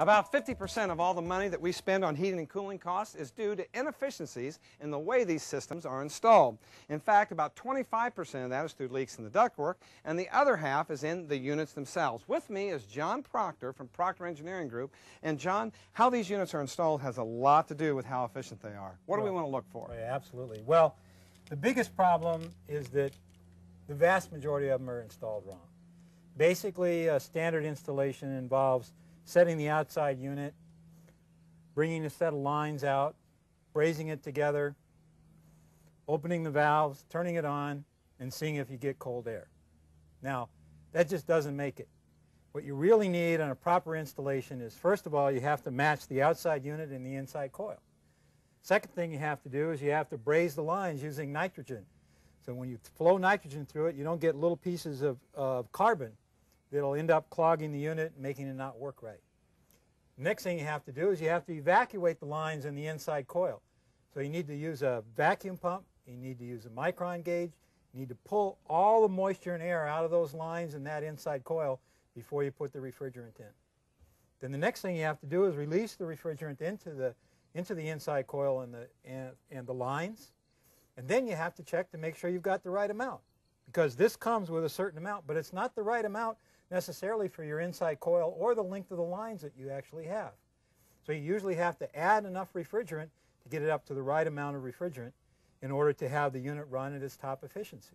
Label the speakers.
Speaker 1: About 50% of all the money that we spend on heating and cooling costs is due to inefficiencies in the way these systems are installed. In fact, about 25% of that is through leaks in the ductwork, and the other half is in the units themselves. With me is John Proctor from Proctor Engineering Group. And John, how these units are installed has a lot to do with how efficient they are. What do we want to look for?
Speaker 2: Oh, yeah, absolutely. Well, the biggest problem is that the vast majority of them are installed wrong. Basically, a standard installation involves setting the outside unit, bringing a set of lines out, brazing it together, opening the valves, turning it on, and seeing if you get cold air. Now, that just doesn't make it. What you really need on a proper installation is, first of all, you have to match the outside unit and the inside coil. Second thing you have to do is you have to braze the lines using nitrogen. So when you flow nitrogen through it, you don't get little pieces of carbon that'll end up clogging the unit and making it not work right. Next thing you have to do is you have to evacuate the lines in the inside coil. So you need to use a vacuum pump, you need to use a micron gauge, you need to pull all the moisture and air out of those lines in that inside coil before you put the refrigerant in. Then the next thing you have to do is release the refrigerant into the inside coil and the lines, and then you have to check to make sure you've got the right amount, because this comes with a certain amount, but it's not the right amount necessarily for your inside coil or the length of the lines that you actually have. So you usually have to add enough refrigerant to get it up to the right amount of refrigerant in order to have the unit run at its top efficiency.